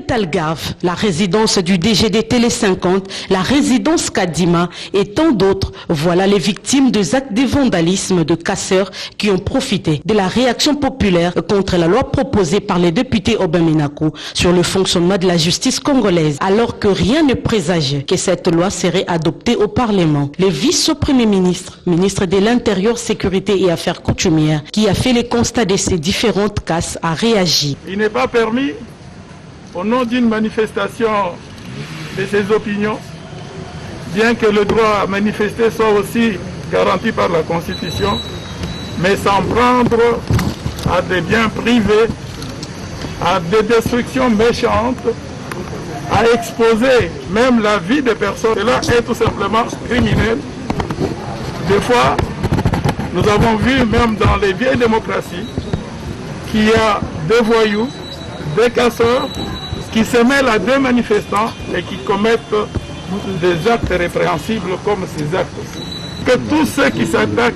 l'hôpital Algarve, la résidence du DG Télé 50, la résidence Kadima et tant d'autres. Voilà les victimes des actes de vandalisme de casseurs qui ont profité de la réaction populaire contre la loi proposée par les députés Aubin Ménako sur le fonctionnement de la justice congolaise, alors que rien ne présageait que cette loi serait adoptée au Parlement. Le vice-premier ministre, ministre de l'Intérieur, Sécurité et Affaires coutumières, qui a fait le constat de ces différentes casses, a réagi. Il n'est pas permis, au nom d'une manifestation de ses opinions, bien que le droit à manifester soit aussi garanti par la Constitution, mais s'en prendre à des biens privés, à des destructions méchantes, à exposer même la vie des personnes. Cela est tout simplement criminel. Des fois, nous avons vu même dans les vieilles démocraties qu'il y a des voyous, des casseurs, qui se mêlent à des manifestants et qui commettent des actes répréhensibles comme ces actes. Que tous ceux qui s'attaquent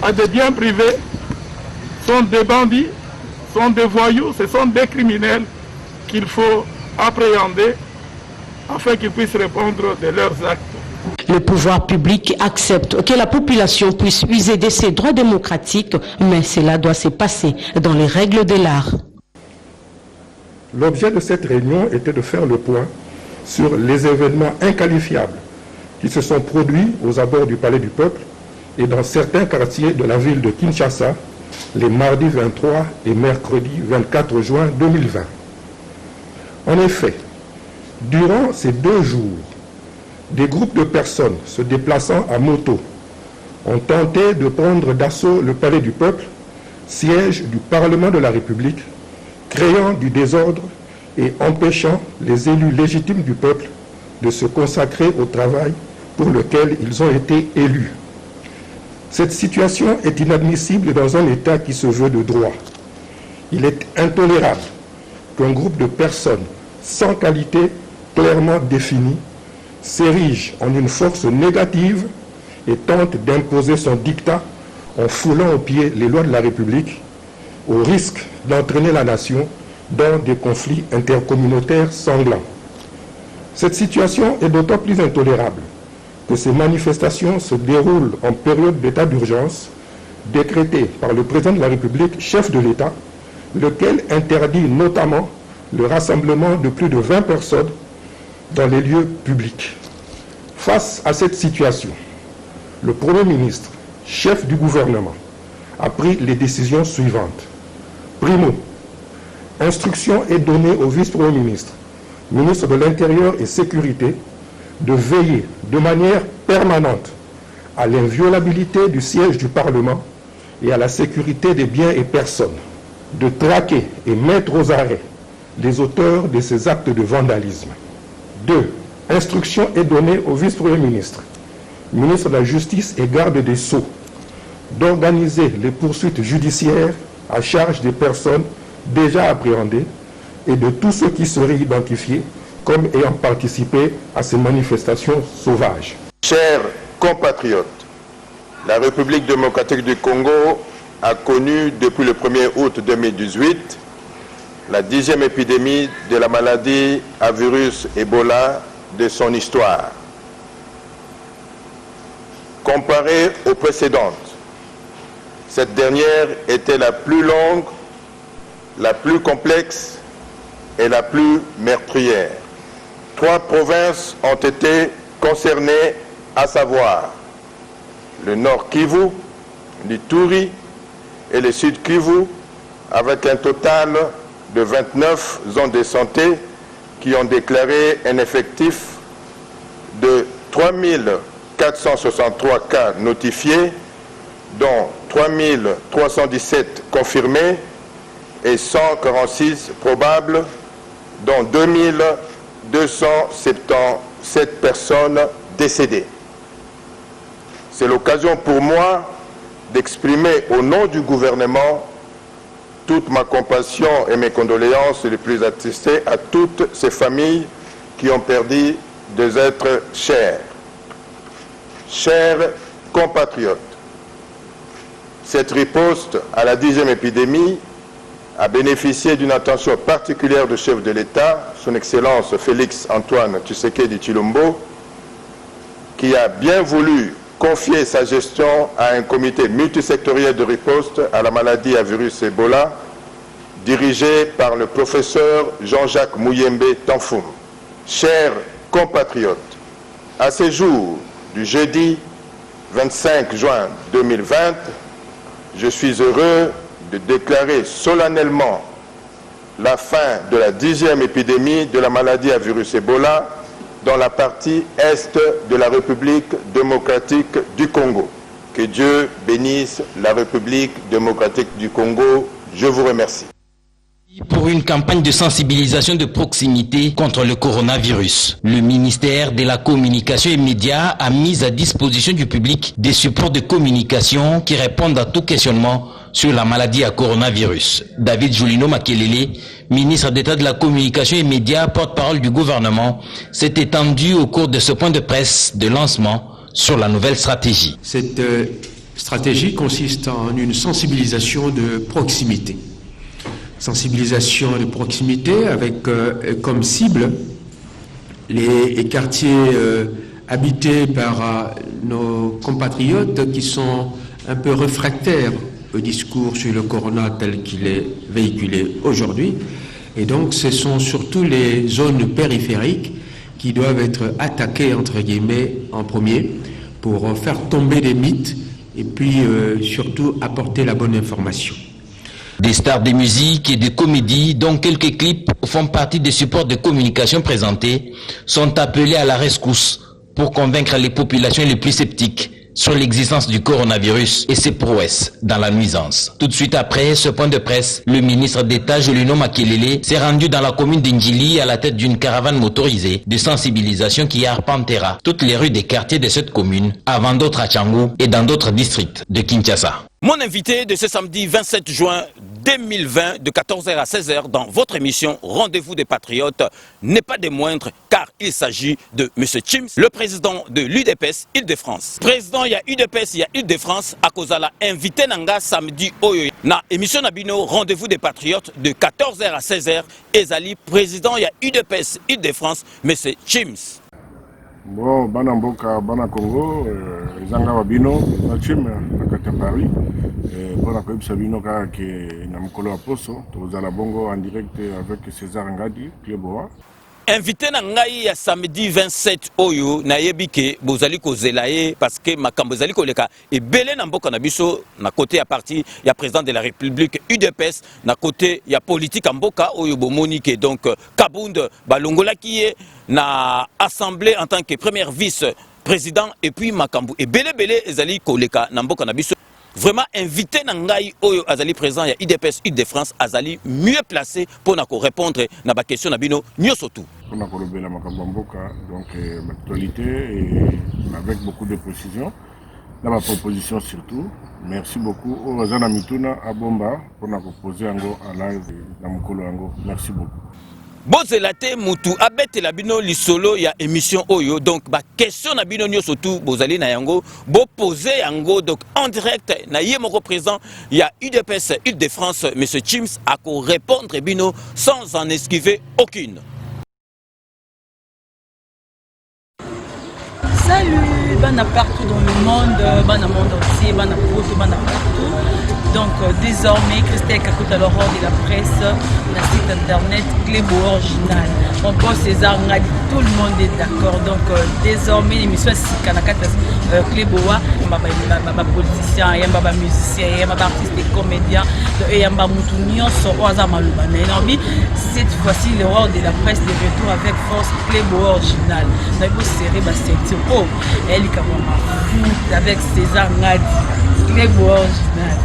à des biens privés sont des bandits, sont des voyous, ce sont des criminels qu'il faut appréhender afin qu'ils puissent répondre de leurs actes. Le pouvoir public accepte que la population puisse user de ses droits démocratiques, mais cela doit se passer dans les règles de l'art. L'objet de cette réunion était de faire le point sur les événements inqualifiables qui se sont produits aux abords du Palais du Peuple et dans certains quartiers de la ville de Kinshasa les mardis 23 et mercredi 24 juin 2020. En effet, durant ces 2 jours, des groupes de personnes se déplaçant à moto ont tenté de prendre d'assaut le Palais du Peuple, siège du Parlement de la République, créant du désordre et empêchant les élus légitimes du peuple de se consacrer au travail pour lequel ils ont été élus. Cette situation est inadmissible dans un État qui se veut de droit. Il est intolérable qu'un groupe de personnes sans qualité clairement définie s'érige en une force négative et tente d'imposer son diktat en foulant aux pieds les lois de la République, au risque d'entraîner la nation dans des conflits intercommunautaires sanglants. Cette situation est d'autant plus intolérable que ces manifestations se déroulent en période d'état d'urgence décrété par le président de la République, chef de l'État, lequel interdit notamment le rassemblement de plus de 20 personnes dans les lieux publics. Face à cette situation, le Premier ministre, chef du gouvernement, a pris les décisions suivantes. Primo, instruction est donnée au vice-premier ministre, ministre de l'Intérieur et Sécurité, de veiller de manière permanente à l'inviolabilité du siège du Parlement et à la sécurité des biens et personnes, de traquer et mettre aux arrêts les auteurs de ces actes de vandalisme. 2. Instruction est donnée au vice-premier ministre, ministre de la Justice et garde des Sceaux, d'organiser les poursuites judiciaires à charge des personnes déjà appréhendées et de tous ceux qui seraient identifiés comme ayant participé à ces manifestations sauvages. Chers compatriotes, la République démocratique du Congo a connu depuis le 1er août 2018 la 10e épidémie de la maladie à virus Ebola de son histoire. Comparée aux précédentes, cette dernière était la plus longue, la plus complexe et la plus meurtrière. 3 provinces ont été concernées, à savoir le Nord Kivu, l'Ituri et le Sud Kivu, avec un total de 29 zones de santé qui ont déclaré un effectif de 3463 cas notifiés, dont 3317 confirmés et 146 probables, dont 2277 personnes décédées. C'est l'occasion pour moi d'exprimer au nom du gouvernement toute ma compassion et mes condoléances les plus attristées à toutes ces familles qui ont perdu des êtres chers. Chers compatriotes, cette riposte à la 10e épidémie a bénéficié d'une attention particulière du chef de l'État, son Excellence Félix Antoine Tshisekedi Tshilombo, qui a bien voulu confier sa gestion à un comité multisectoriel de riposte à la maladie à virus Ebola, dirigé par le professeur Jean-Jacques Mouyembe Tanfoum. Chers compatriotes, à ces jours du jeudi 25 juin 2020, je suis heureux de déclarer solennellement la fin de la 10e épidémie de la maladie à virus Ebola dans la partie est de la République démocratique du Congo. Que Dieu bénisse la République démocratique du Congo. Je vous remercie. Pour une campagne de sensibilisation de proximité contre le coronavirus, le ministère de la Communication et Médias a mis à disposition du public des supports de communication qui répondent à tout questionnement sur la maladie à coronavirus. David Julino Makelele, ministre d'État de la Communication et Médias, porte-parole du gouvernement, s'est étendu au cours de ce point de presse de lancement sur la nouvelle stratégie. Cette stratégie consiste en une sensibilisation de proximité. Sensibilisation de proximité avec comme cible les quartiers habités par nos compatriotes qui sont un peu réfractaires au discours sur le corona tel qu'il est véhiculé aujourd'hui. Et donc ce sont surtout les zones périphériques qui doivent être attaquées entre guillemets en premier pour faire tomber des mythes et puis surtout apporter la bonne information. Des stars de musique et de comédie, dont quelques clips font partie des supports de communication présentés, sont appelés à la rescousse pour convaincre les populations les plus sceptiques sur l'existence du coronavirus et ses prouesses dans la nuisance. Tout de suite après ce point de presse, le ministre d'État Julino Makelele s'est rendu dans la commune d'Indjili à la tête d'une caravane motorisée de sensibilisation qui arpentera toutes les rues des quartiers de cette commune, avant d'autres à Tchangou et dans d'autres districts de Kinshasa. Mon invité de ce samedi 27 juin 2020 de 14h à 16h dans votre émission Rendez-vous des Patriotes n'est pas des moindres car il s'agit de M. Chims, le président de l'UDPS Île-de-France. Président, il y a UDPS, il y a Île-de-France, à cause de la invité Nanga samedi Oyo. Na émission Nabino Rendez-vous des Patriotes de 14h à 16h. Ezali, président, il y a UDPS Île-de-France, M. Chims. Bon, bana mboka, bana Congo, ezanga wabino, na chim, nakata Paris. Bona koyebisa bino kaka ke na mokolo ya poso, tozala bongo en direct avec César Ngadi, Cléboa. Invité na ngai ya samedi 27 oyo na yebike bozali kozela ye parce que makambo zali koleka ebele na mboka na biso na côté ya parti ya président de la République UDPS na côté ya politique mboka oyo bomonique donc Kabund balongolaki ye na assemblée en tant que premier vice-président et puis makambo ebele ezali koleka na mboka na biso. Vraiment invité Nangai Oyo Azali présent, il y a IDPS, Île-de-France, Azali mieux placé pour nous répondre à la question Nabino, mieux surtout. Pour nous relever la Makambamboka, donc l'actualité et avec beaucoup de précision. Dans ma proposition surtout, merci beaucoup au Razana Mituna à Bomba pour nous proposer en live dans Mokolo Ango. Merci beaucoup. Bozelate mutu abete la bino lisolo ya émission oyo donc ba question na bino nyoso tout bozali na yango bo poser yango donc en direct na ye moko présent il y a UDPS Île-de-France monsieur Chims a ko répondre bino sans en esquiver aucune. Salut, bana partout dans le monde, bana monde entier, bana poto, bana partout. Donc désormais, Christelle Kakuta l'aurore de la presse, la site internet Clébo Original. On pense César Ngadi, tout le monde est d'accord. Donc désormais, l'émission est Kanakata Cléboa, il y a politicien, il y a musicien, il y a artiste et comédien, il y a Moutounion, cette fois-ci, le roi de la presse de retour avec force Clébo Original. Nous avons serré elle est avec César Ngadi, Clébo Original.